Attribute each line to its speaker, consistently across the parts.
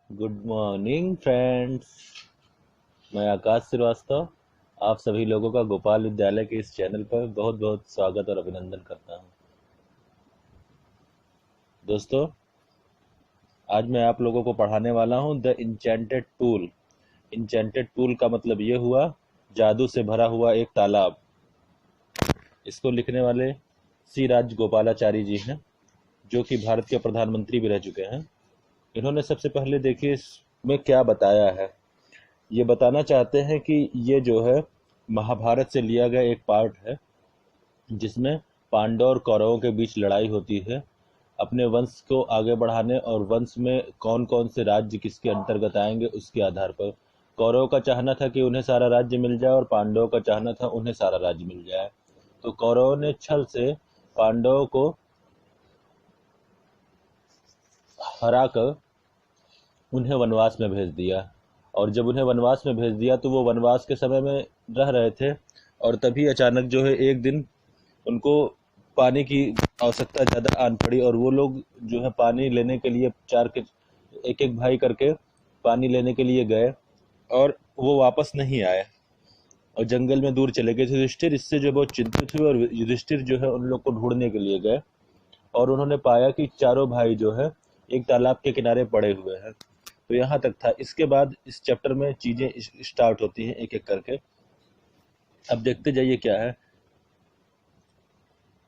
Speaker 1: Good morning friends. मैं आकाश श्रीवास्तव आप सभी लोगों का गोपाल विद्यालय के इस चैनल पर बहुत बहुत स्वागत और अभिनंदन करता हूं। दोस्तों, आज मैं आप लोगों को पढ़ाने वाला हूं the enchanted tool. Enchanted tool का मतलब ये हुआ जादू से भरा हुआ एक तालाब। इसको लिखने वाले सी राजगोपालाचारी जी हैं, जो कि भारत के प्रधानमंत्री भी रह चुके हैं। इन्होंने सबसे पहले देखिए इसमें क्या बताया है। ये बताना चाहते हैं कि ये जो है महाभारत से लिया गया एक पार्ट है, जिसमें पांडव और कौरवों के बीच लड़ाई होती है अपने वंश को आगे बढ़ाने, और वंश में कौन कौन से राज्य किसके अंतर्गत आएंगे उसके आधार पर। कौरवों का चाहना था कि उन्हें सारा राज्य मिल जाए और पांडवों का चाहना था उन्हें सारा राज्य मिल जाए। तो कौरवों ने छल से पांडवों को हराकर उन्हें वनवास में भेज दिया। और जब उन्हें वनवास में भेज दिया तो वो वनवास के समय में रह रहे थे, और तभी अचानक जो है एक दिन उनको पानी की आवश्यकता ज़्यादा आन पड़ी, और वो लोग जो है पानी लेने के लिए चार के एक एक भाई करके पानी लेने के लिए गए, और वो वापस नहीं आए और जंगल में दूर चले गए। युधिष्ठिर इससे जो बहुत चिंतित हुए, और युधिष्ठिर जो है उन लोग को ढूंढने के लिए गए, और उन्होंने पाया कि चारों भाई जो है एक तालाब के किनारे पड़े हुए हैं। तो यहाँ तक था। इसके बाद इस चैप्टर में चीजें स्टार्ट होती हैं एक एक करके। अब देखते जाइए क्या है।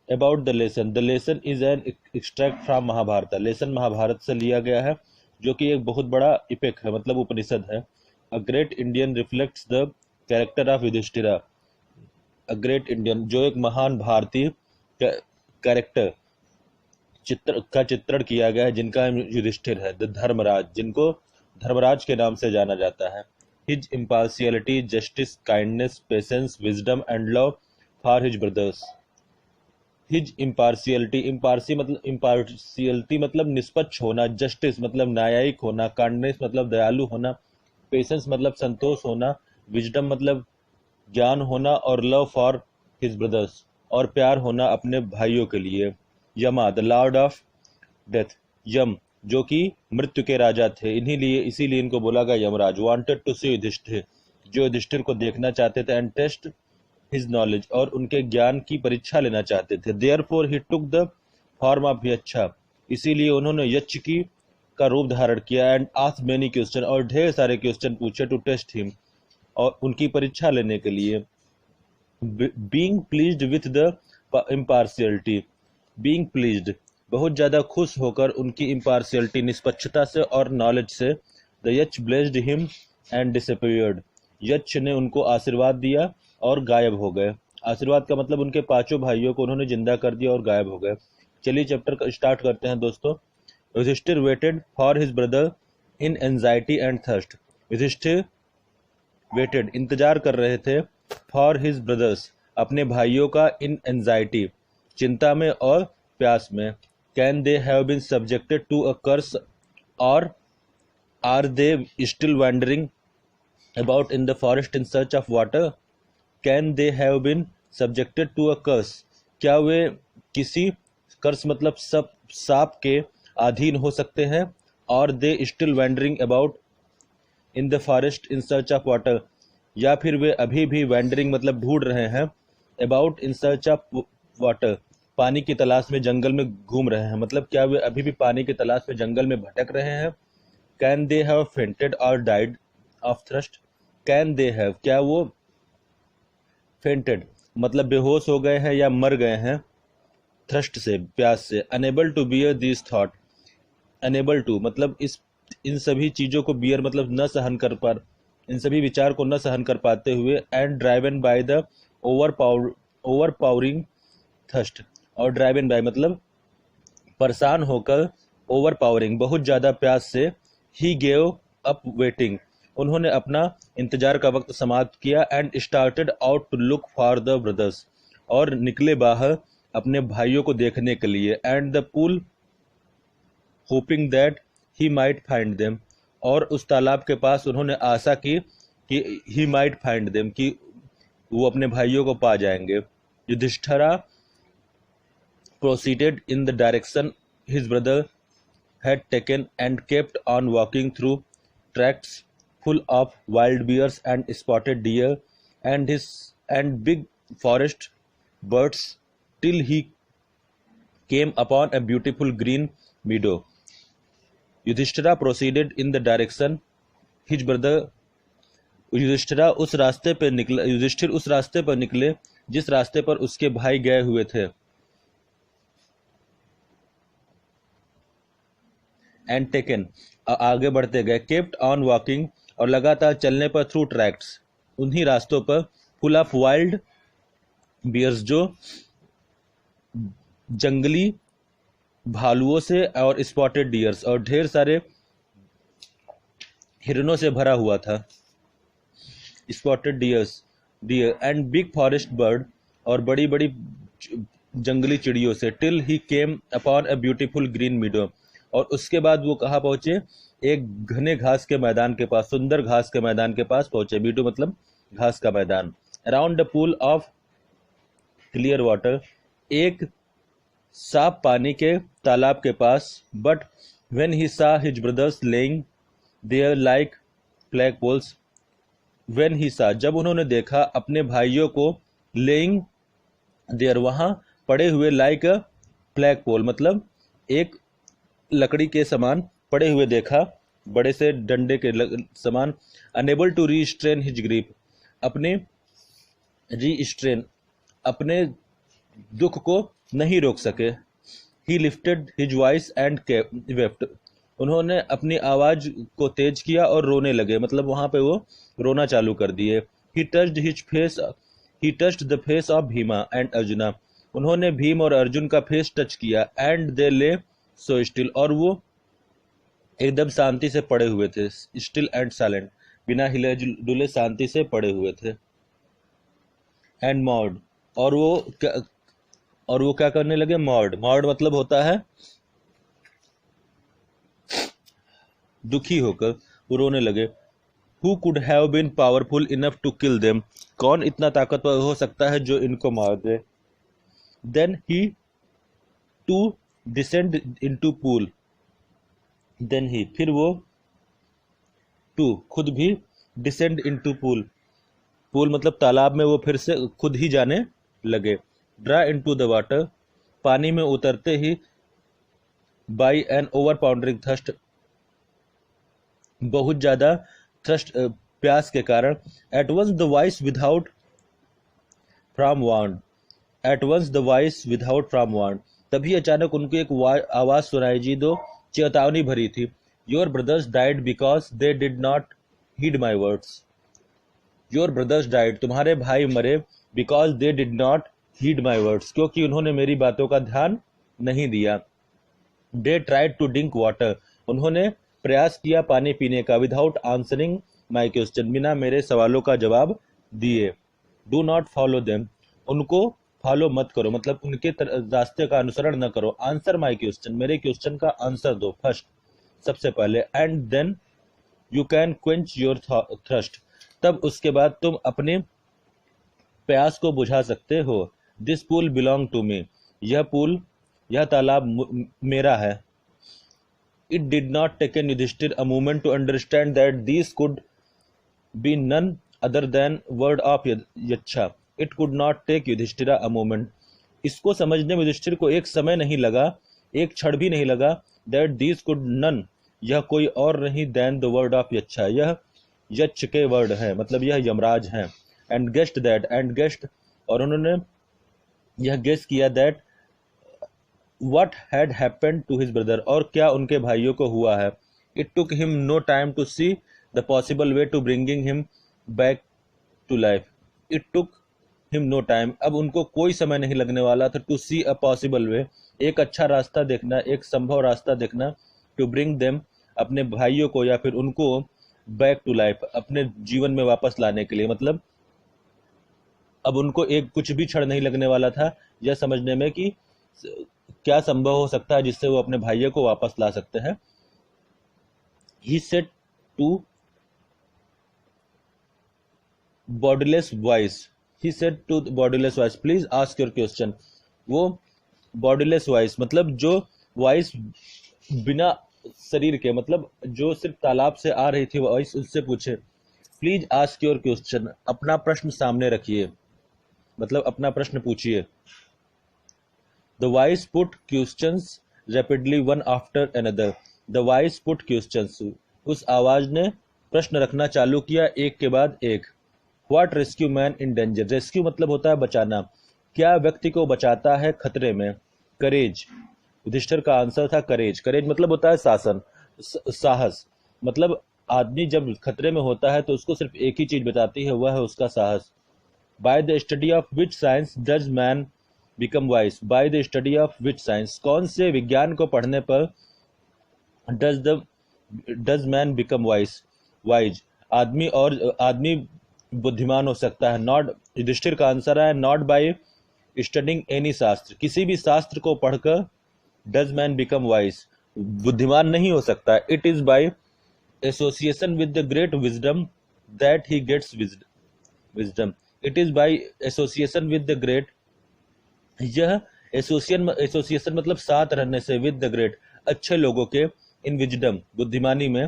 Speaker 1: About the lesson. The lesson is an extract from Mahabharata. Lesson Mahabharata से लिया गया है, जो कि एक बहुत बड़ा इपिक है, मतलब उपनिषद है। A great Indian reflects the character of Yudhishthira. A great Indian, जो एक महान भारतीय कैरेक्टर का चित्रण किया गया है, जिनका नाम युधिष्ठिर है। द धर्मराज, जिनको धर्मराज के नाम से जाना जाता है। His impartiality, justice, kindness, patience, wisdom and love for his brothers. His impartiality, impartiality मतलब निष्पक्ष होना, जस्टिस मतलब न्यायिक होना, काइंडनेस मतलब दयालु होना, पेशेंस मतलब संतोष होना, विजडम मतलब ज्ञान होना, और लव फॉर हिज ब्रदर्स और प्यार होना अपने भाइयों के लिए। यमा द लॉर्ड ऑफ डेथ। यम, जो कि मृत्यु के राजा थे, इसीलिए इनको बोला गया यमराज। वांटेड टू सी युधिष्ठिर, जो युधिष्ठिर को देखना चाहते थे। एंड टेस्ट हिज नॉलेज, और उनके ज्ञान की परीक्षा लेना चाहते थे। Therefore he took the form of Yaksha, इसीलिए उन्होंने यक्ष की का रूप धारण किया। एंड आस्क्ड मेनी क्वेश्चन, और ढेर सारे क्वेश्चन पूछे। टू टेस्ट हिम, और उनकी परीक्षा लेने के लिए। Being pleased with the impartiality. Being pleased, बहुत ज्यादा खुश होकर उनकी इम्पार्शियलिटी, निष्पक्षता से और नॉलेज से। द यक्ष ब्लेस्ड हिम एंड डिसअपीयर्ड। यक्ष ने उनको आशीर्वाद दिया और गायब हो गए। आशीर्वाद का मतलब उनके पांचों भाइयों को उन्होंने जिंदा कर दिया और गायब हो गए। चलिए चैप्टर स्टार्ट करते हैं दोस्तों। Yudhishthira waited for his brother in anxiety and thirst. Yudhishthira waited, इंतजार कर रहे थे। फॉर हिज ब्रदर्स, अपने भाइयों का। इन एंजाइटी, चिंता में और प्यास में। Can they have been subjected to a curse, और are they still wandering about in the forest in search of water. Can they have been subjected to a curse, क्या वे किसी कर्स मतलब सब साप के अधीन हो सकते हैं। और दे still wandering about in the forest in search of water, या फिर वे अभी भी वैंडरिंग मतलब ढूंढ रहे हैं। About in search of water, पानी की तलाश में जंगल में घूम रहे हैं, मतलब क्या वे अभी भी पानी की तलाश में जंगल में भटक रहे हैं। कैन दे हैव फेंटेड और died of thrust. Can they have, क्या वो फेंटेड मतलब बेहोश हो गए हैं या मर गए हैं, थ्रस्ट से प्यास से। Unable to bear this thought. Unable to मतलब इन सभी चीजों को बियर मतलब न सहन कर पा, इन सभी विचार को न सहन कर पाते हुए। And driven by the overpowering thirst, और ड्राइवन बाय मतलब परेशान होकर, ओवर पावरिंग बहुत ज्यादा प्यास से। ही गेव अप वेटिंग, उन्होंने अपना इंतजार का वक्त समाप्त किया। And started out to look for the brothers, और निकले बाहर अपने भाइयों को देखने के लिए। And the pool, hoping that he might find them, और उस तालाब के पास उन्होंने आशा की कि ही माइट फाइंड देम, कि वो अपने भाइयों को पा जाएंगे। Yudhishthira proceeded in the direction his brother had taken and kept on walking through tracts full of wild bears and spotted deer and big forest birds till he came upon a beautiful green meadow. Yudhishthira proceeded in the direction his brother Yudhishthir उस रास्ते पर निकले जिस रास्ते पर उसके भाई गए हुए थे। एंड टेकन आगे बढ़ते गए, केप्ट ऑन वॉकिंग और लगातार चलने पर, थ्रू ट्रैक्ट्स उन्हीं रास्तों पर, फुल ऑफ वाइल्ड बियर्स जो जंगली भालुओं से, और स्पॉटेड डियर्स और ढेर सारे हिरणों से भरा हुआ था। Spotted deer and big forest bird और बड़ी बड़ी जंगली चिड़ियों से, till he came upon a beautiful green मीडो और उसके बाद वो कहाँ पहुंचे, एक घने घास के मैदान के पास, सुंदर घास के मैदान के पास पहुंचे। मीडो मतलब घास का मैदान। Around the pool of clear water, एक साफ पानी के तालाब के पास। But when he saw his brothers lying there like flag poles, when he saw जब उन्होंने देखा अपने भाइयों को, लेइंग देयर वहां पड़े हुए, लाइक अ फ्लैग पोल मतलब एक लकड़ी के समान पड़े हुए देखा, बड़े से डंडे के समान। Unable to restrain his grief, अपने दुख को नहीं रोक सके। He lifted his voice and wept, उन्होंने अपनी आवाज को तेज किया और रोने लगे, मतलब वहां पे वो रोना चालू कर दिए। ही touched the face of Bhima and arjuna, उन्होंने भीम और अर्जुन का फेस टच किया। एंड दे ले सो स्टिल, और वो एकदम शांति से पड़े हुए थे। स्टिल एंड साइलेंट, बिना हिले डुले शांति से पड़े हुए थे। एंड मॉड, और वो क्या करने लगे, मॉड मतलब होता है दुखी होकर, वो रोने लगे। Who could have been powerful enough to kill them, कौन इतना ताकतवर हो सकता है जो इनको मार दे। Then he too descend into pool, फिर वो खुद भी descend into pool मतलब तालाब में वो फिर से खुद ही जाने लगे। Draw into the water, पानी में उतरते ही, by an overpowering thirst, बहुत ज्यादा थ्रस्ट प्यास के कारण। At once the voice without from warn, तभी अचानक उनको एक आवाज सुनाई जी दो चेतावनी भरी थी। Your brothers died because they did not heed my words, your brothers died, तुम्हारे भाई मरे, because they did not heed my words, क्योंकि उन्होंने मेरी बातों का ध्यान नहीं दिया। They tried to drink water, उन्होंने प्रयास किया पानी पीने का। विदाउट आंसरिंग माई क्वेश्चन, बिना मेरे सवालों का जवाब दिए। डू नॉट फॉलो देम, उनको फॉलो मत करो, मतलब उनके रास्ते का अनुसरण न करो। आंसर माई क्वेश्चन, मेरे क्वेश्चन का आंसर दो फर्स्ट, सबसे पहले। And then you can quench your thirst, तब उसके बाद तुम अपने प्यास को बुझा सकते हो। This pool belong to me, यह तालाब मेरा है। It did not take Yudhishthir a moment to understand that these could be none other than word of Yacha. It could not take Yudhishthira a moment. इसको समझने में युधिष्ठिर को एक समय नहीं लगा, एक क्षण भी नहीं लगा। That these could none, यह कोई और नहीं than the word of Yacha, यह यक्ष के वर्ड है, मतलब यह यमराज हैं। And guessed, और उन्होंने यह गेस किया that what had happened to his brother, और क्या उनके भाइयों को हुआ है। It took him no time to see the possible way to bringing him back to life. It took him no time, अब उनको कोई समय नहीं लगने वाला था to see a possible way, एक अच्छा रास्ता देखना, एक संभव रास्ता देखना, to bring them, अपने भाइयों को या फिर उनको back to life, अपने जीवन में वापस लाने के लिए। मतलब अब उनको एक कुछ भी क्षण नहीं लगने वाला था यह समझने में कि क्या संभव हो सकता है जिससे वो अपने भाइयों को वापस ला सकते हैं। He said to bodiless voice, please ask your question. वो bodiless voice मतलब जो वॉइस बिना शरीर के, मतलब जो सिर्फ तालाब से आ रही थी वॉइस, उससे पूछे प्लीज आस्क योर क्वेश्चन, अपना प्रश्न सामने रखिए, मतलब अपना प्रश्न पूछिए। The voice put questions rapidly one after another, the voice put questions, उस आवाज ने प्रश्न रखना चालू किया एक के बाद एक। What rescue man in danger, rescue मतलब होता है बचाना, क्या व्यक्ति को बचाता है खतरे में? करेज, युधिष्ठिर का आंसर था करेज। करेज मतलब होता है शासन, साहस, मतलब आदमी जब खतरे में होता है तो उसको सिर्फ एक ही चीज बचाती है, वह है उसका साहस। By the study of which science does man become wise, by the study of which science, कौन से विज्ञान को पढ़ने पर डज मैन बिकम वाइज, आदमी बुद्धिमान हो सकता है। नॉट, युधिष्ठिर का आंसर है नॉट बाय स्टडिंग एनी शास्त्र, किसी भी शास्त्र को पढ़कर डज मैन बिकम वाइज बुद्धिमान नहीं हो सकता। It is by association with the great wisdom that he gets wisdom, it is by association with the great, यह एसोसिएशन मतलब साथ रहने से, विद द ग्रेट अच्छे लोगों के, इन विजडम बुद्धिमानी में,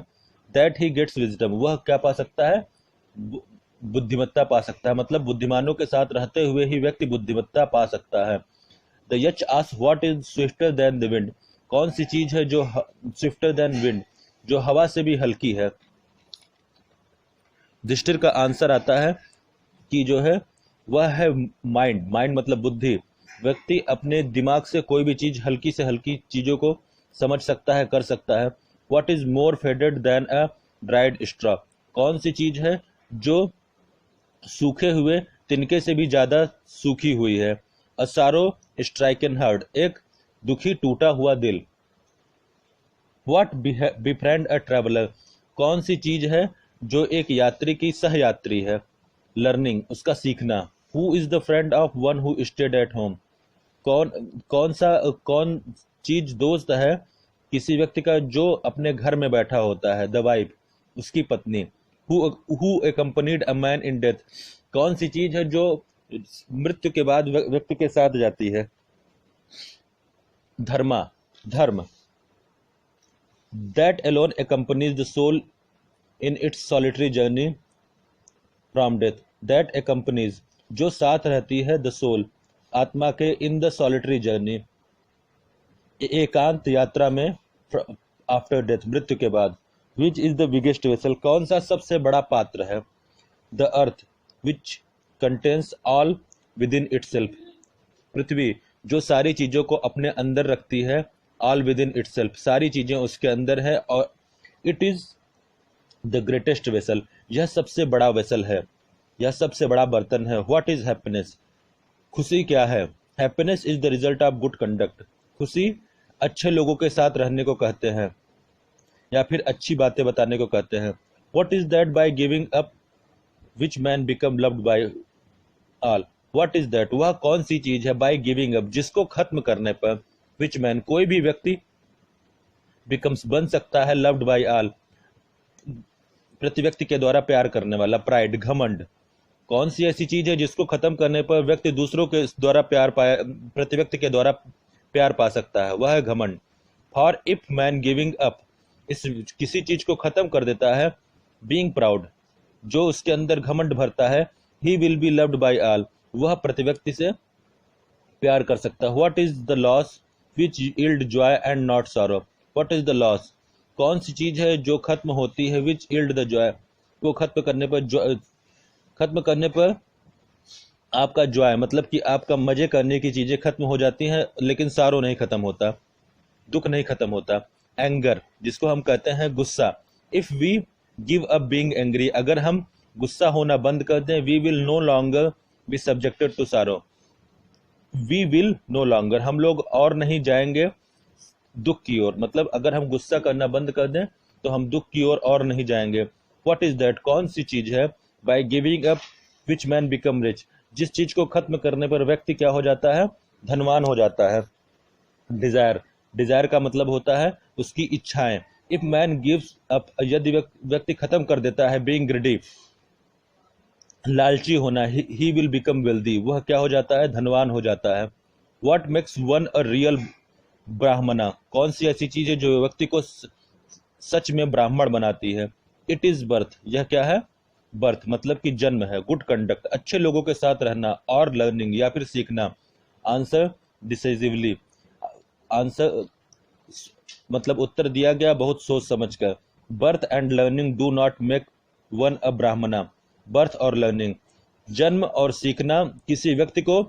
Speaker 1: दैट ही गेट्स विजडम वह क्या पा सकता है? बुद्धिमत्ता पा सकता है, मतलब बुद्धिमानों के साथ रहते हुए ही व्यक्ति बुद्धिमत्ता पा सकता है। The H ask what is swifter than the wind, कौन सी चीज है जो स्विफ्टर देन विंड, जो हवा से भी हल्की है? युधिष्ठिर का आंसर आता है कि जो है वह है माइंड, माइंड मतलब बुद्धि, व्यक्ति अपने दिमाग से कोई भी चीज, हल्की से हल्की चीजों को समझ सकता है, कर सकता है। What is more faded than a dried straw, कौन सी चीज है जो सूखे हुए तिनके से भी ज्यादा सूखी हुई है? अ सारो स्ट्राइकन हार्ट, एक दुखी टूटा हुआ दिल। व्हाट बिफ्रेंड अ ट्रेवलर, कौन सी चीज है जो एक यात्री की सहयात्री है? लर्निंग, उसका सीखना। Who is the friend of one who stayed at home, कौन चीज दोस्त है किसी व्यक्ति का जो अपने घर में बैठा होता है? द वाइफ, उसकी पत्नी। Who accompanied a man in death, कौन सी चीज है जो मृत्यु के बाद व्यक्ति के साथ जाती है? धर्म। That alone accompanies the soul in its solitary journey from death, that accompanies जो साथ रहती है, the soul आत्मा के, in the solitary journey एकांत यात्रा में, आफ्टर डेथ मृत्यु के बाद। Which is the biggest vessel, कौन सा सबसे बड़ा पात्र है? The earth which contains all within itself, पृथ्वी जो सारी चीजों को अपने अंदर रखती है, ऑल विद इन इटसेल्फ सारी चीजें उसके अंदर है। और it is the greatest vessel, यह सबसे बड़ा वेसल है, यह सबसे बड़ा बर्तन है। व्हाट इज हैप्पीनेस, खुशी क्या है? Happiness is the result of good conduct, खुशी अच्छे लोगों के साथ रहने को कहते हैं या फिर अच्छी बातें बताने को कहते हैं। What is that by giving up which man become loved by all, what is that वह कौन सी चीज है, बाय गिविंग अप जिसको खत्म करने पर, विच मैन कोई भी व्यक्ति, बिकम्स बन सकता है, लव्ड बाय ऑल प्रति व्यक्ति के द्वारा प्यार करने वाला। प्राइड घमंड, कौन सी ऐसी चीज है जिसको खत्म करने पर व्यक्ति दूसरों के द्वारा प्यार पाया, प्रति व्यक्ति के द्वारा प्यार पा सकता है, वह है घमंड। For if man giving up, इस किसी चीज को खत्म कर देता है, बीइंग प्राउड जो उसके अंदर घमंड भरता है, he will be loved by all वह प्रति व्यक्ति से प्यार कर सकता है। What is the loss which yield Joy and not sorrow, what is the loss कौन सी चीज है जो खत्म होती है, विच यील्ड द जॉय वो खत्म करने पर आपका जॉय मतलब कि आपका मजे करने की चीजें खत्म हो जाती हैं, लेकिन सारो नहीं खत्म होता, दुख नहीं खत्म होता। एंगर जिसको हम कहते हैं गुस्सा, if we give up being angry अगर हम गुस्सा होना बंद कर दें, we will no longer be subjected to sorrow, we will no longer हम लोग और नहीं जाएंगे दुख की ओर, मतलब अगर हम गुस्सा करना बंद कर दें तो हम दुख की ओर और नहीं जाएंगे। व्हाट इज दैट कौन सी चीज है, by giving up which man become rich जिस चीज को खत्म करने पर व्यक्ति क्या हो जाता है, धनवान हो जाता है। डिजायर, डिजायर का मतलब होता है उसकी इच्छाएं। इफ मैन गिव्स अप यदि व्यक्ति खत्म कर देता है, बीइंग ग्रीडी लालची होना, ही विल बिकम वेल्दी वह क्या हो जाता है, धनवान हो जाता है। What makes one a real ब्राह्मणा कौन सी ऐसी चीज है जो व्यक्ति को सच में ब्राह्मण बनाती है। इट इज बर्थ, यह क्या है? बर्थ मतलब कि जन्म है। गुड कंडक्ट, अच्छे लोगों के साथ रहना। और लर्निंग या फिर सीखना। आंसर डिसाइसिवली, आंसर मतलब उत्तर दिया गया बहुत सोच समझ कर। Birth and learning do not make one a Brahmana. Birth और लर्निंग, जन्म और सीखना किसी व्यक्ति को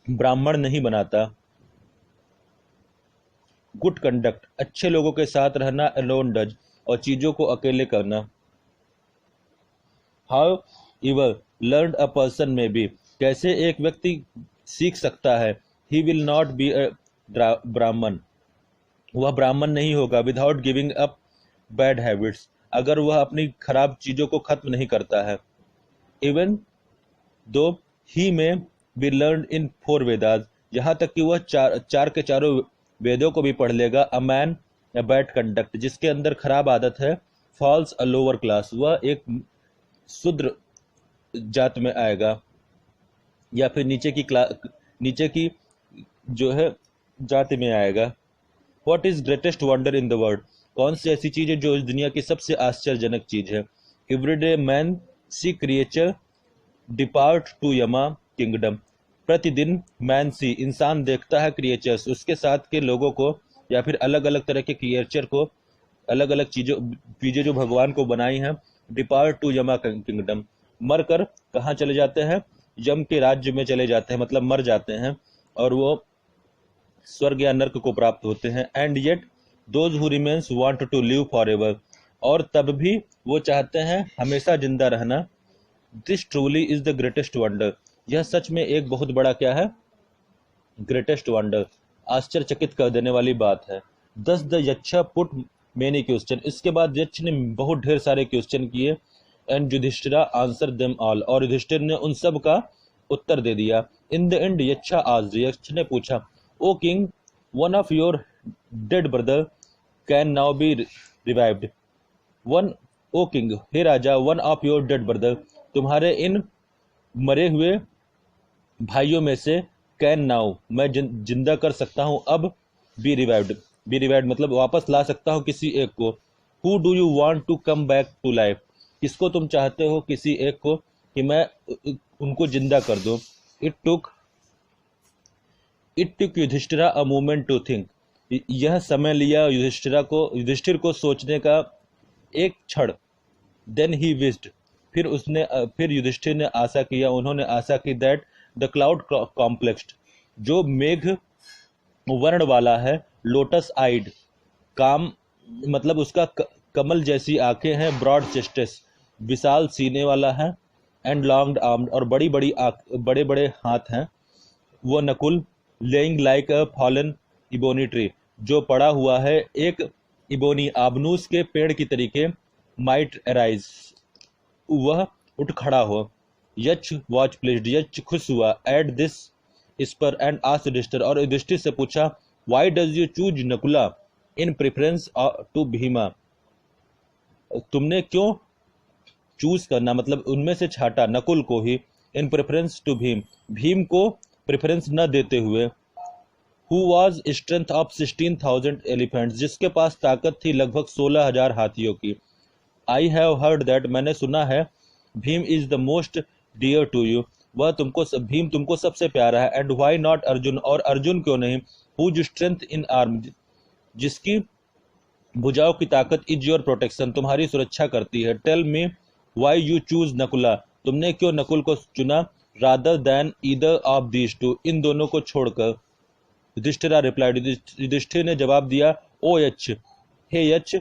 Speaker 1: ब्राह्मण नहीं बनाता। गुड कंडक्ट, अच्छे लोगों के साथ रहना। अलोन डज, और चीजों को अकेले करना। हाउ इवर लर्न अ पर्सन में बी, कैसे एक व्यक्ति सीख सकता है। He will not be a ब्राह्मण, वह ब्राह्मण नहीं होगा। Without giving up bad habits, अगर वह अपनी खराब चीजों को खत्म नहीं करता है। इवन दो ही में be learn in four Vedas, यहाँ तक कि वह चार के चारों वेदों को भी पढ़ लेगा। A man a bad conduct, जिसके अंदर खराब आदत है। फॉल्स अ लोअर क्लास, वह एक शूद्र जात में आएगा, या फिर नीचे की जो है जाति में आएगा। What is greatest wonder in the world, कौन सी ऐसी चीज है जो इस दुनिया की सबसे आश्चर्यजनक चीज है। Everyday man see creature depart to Yama kingdom, प्रतिदिन मैन सी इंसान देखता है क्रिएचर्स उसके साथ के लोगों को, या फिर अलग अलग तरह के क्रिएचर को, अलग अलग चीजें जो भगवान को बनाई हैं। डिपार्ट टू यमा किंगडम, मर कर कहाँ चले जाते हैं? यम के राज्य में चले जाते हैं, मतलब मर जाते हैं और वो स्वर्ग या नर्क को प्राप्त होते हैं। And yet those who remains want to live forever, और तब भी वो चाहते हैं हमेशा जिंदा रहना। This truly is the greatest wonder, यह सच में एक बहुत बड़ा क्या है? ग्रेटेस्ट वंडर, आश्चर्यचकित कर देने वाली बात है। Thus the Yaksha put many question, इसके बाद यक्ष ने बहुत ढेर सारे क्वेश्चन किए। And Yudhishthira answer them all, और युधिष्ठिर ने उन सब का उत्तर दे दिया। In the end Yaksha asked, Yaksha ने पूछा, O king one of your dead brother can now be revived. One, O king हे राजा, one of your dead brother, तुम्हारे इन मरे हुए भाइयों में से कैन नाउ मैं जिंदा कर सकता हूं अब। बी रिवाइव्ड, बी रिवाइव्ड मतलब वापस ला सकता हूं किसी एक को। Who do you want to come back to life, किसको तुम चाहते हो किसी एक को कि मैं उनको जिंदा कर दूं। It took Yudhishthira a moment to think, यह समय लिया युधिष्ठिर को सोचने का एक क्षण। देन ही विस्ड, फिर युधिष्ठिर ने आशा किया, उन्होंने आशा की। दैट द क्लाउड कॉम्प्लेक्स्ड, जो मेघ वर्ण वाला है। लोटस आइड, काम मतलब उसका कमल जैसी आंखें हैं। ब्रॉड चेस्टेस, विशाल सीने वाला है। एंड लॉन्ग आर्म्ड, और बड़े बड़े हाथ हैं। वो नकुल लेइंग लाइक अ फॉलन इबोनी ट्री, जो पड़ा हुआ है एक इबोनी आबनूस के पेड़ की तरीके। माइट अराइज, वह उठ खड़ा हो। यक्ष वॉच प्लीज्ड, यक्ष खुश हुआ। एट दिस इस पर एंड आस्क्ड युधिष्ठिर, और युधिष्ठिर से पूछा, why does you choose Nakula in preference to Bhima, तुमने क्यों चूज करना मतलब उनमें से छाटा नकुल को ही। इन प्रेफरेंस टू भीम, भीम को प्रेफरेंस न देते हुए। Who was strength of 16,000 elephants, जिसके पास ताकत थी लगभग 16,000 हाथियों की। आई हैव हर्ड दैट, मैंने सुना है। Bhima is the most dear to you, Bhima तुमको सबसे प्यारा है। एंड व्हाई नॉट अर्जुन, और अर्जुन क्यों नहीं। हुज स्ट्रेंथ इन आर्म, जिसकी भुजाओं की ताकत। इज योर प्रोटेक्शन, तुम्हारी सुरक्षा करती है। Tell me why you choose Nakula, तुमने क्यों नकुल को चुना। Rather than either of these two, इन दोनों को छोड़कर। युधिष्ठिर रिप्लाइड, युधिष्ठिर ने जवाब दिया, ओ यक्ष, हे Yaksha,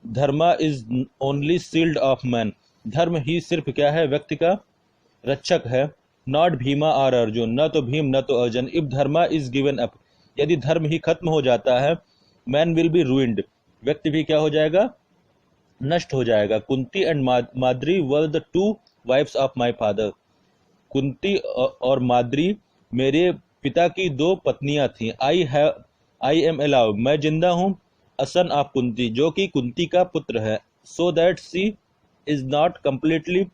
Speaker 1: Dharma is only shield of man, धर्म ही सिर्फ क्या है? व्यक्ति का रक्षक है। नॉट भीमा और अर्जुन, न तो भीम न तो Arjun. If Dharma is given up, यदि धर्म ही खत्म हो जाता है। मैन विल बी रूइंड, व्यक्ति भी क्या हो जाएगा? नष्ट हो जाएगा। Kunti and Madri were the two wives of my father, Kunti और माद्री मेरे पिता की दो पत्नियां थीं। आई एम अलाउ, मैं जिंदा हूँ। अ सन ऑफ कुंती, जो कि कुंती का पुत्र है। So that she is not completely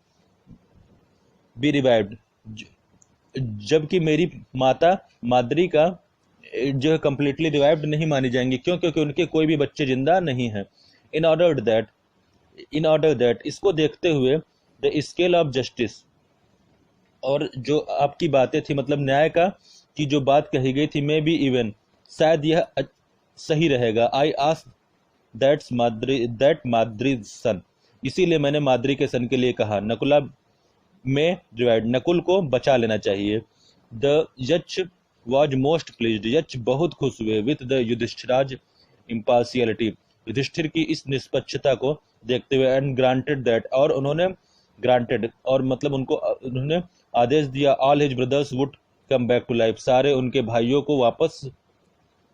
Speaker 1: be revived, जबकि मेरी माता माद्री का जो है कंप्लीटली रिवाइव्ड नहीं मानी जाएंगी। क्यों? क्योंकि उनके कोई भी बच्चे जिंदा नहीं हैं। इन ऑर्डर दैट इसको देखते हुए द स्केल ऑफ जस्टिस, और जो आपकी बातें थी मतलब न्याय का की जो बात कही गई थी, मे बी इवन शायद यह सही रहेगा। आई आस्क दैट माद्री सन, इसीलिए मैंने माद्री के सन के लिए कहा नकुला में डिवाइड, नकुल को बचा लेना चाहिए। The Yaksha was most pleased, Yaksha बहुत खुश हुए with the Yudhishthira's impartiality, Yudhishthir की इस निष्पक्षता को देखते हुए, एंड ग्रांटेड दैट, और उन्होंने ग्रांटेड और मतलब उन्होंने आदेश दिया, all his brothers would come back to life, सारे उनके भाइयों को वापस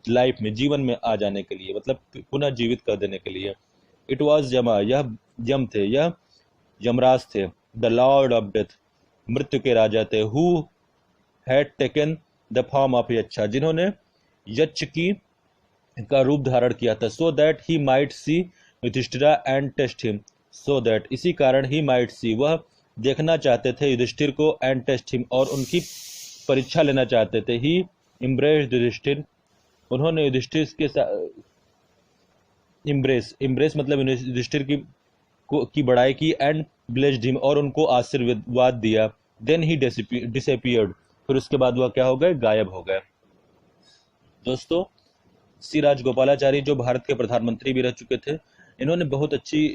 Speaker 1: लाइफ में, जीवन में आ जाने के लिए, मतलब पुनः जीवित कर देने के लिए। इट वॉज यमा, यह यम थे, यह यमराज थे। द लॉर्ड ऑफ डेथ, मृत्यु के राजा थे। Who had taken the form of Yaksha, जिन्होंने यक्ष की का रूप धारण किया था। So that he might see Yudhishthira and test him, so that इसी कारण ही माइट सी, वह देखना चाहते थे युधिष्ठिर को, एंड टेस्ट हिम और उनकी परीक्षा लेना चाहते थे। ही इम्ब्रेस्ड युधिष्ठिर, उन्होंने युधिष्ठिर के साथ इम्ब्रेस मतलब युधिष्ठिर की बड़ाई की, एंड ब्लेस्ड हिम और उनको आशीर्वाद दिया। देन ही डिसअपीयर्ड, फिर उसके बाद वह क्या हो गए, गायब हो गए। दोस्तों, सी राजगोपालाचारी जो भारत के प्रधानमंत्री भी रह चुके थे, इन्होंने बहुत अच्छी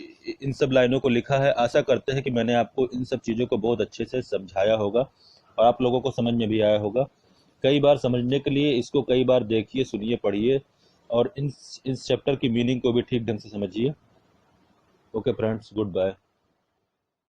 Speaker 1: इन सब लाइनों को लिखा है। आशा करते हैं कि मैंने आपको इन सब चीज़ों को बहुत अच्छे से समझाया होगा और आप लोगों को समझ में भी आया होगा। कई बार समझने के लिए इसको कई बार देखिए, सुनिए, पढ़िए और इस चैप्टर की मीनिंग को भी ठीक ढंग से समझिए। Okay friends, good bye.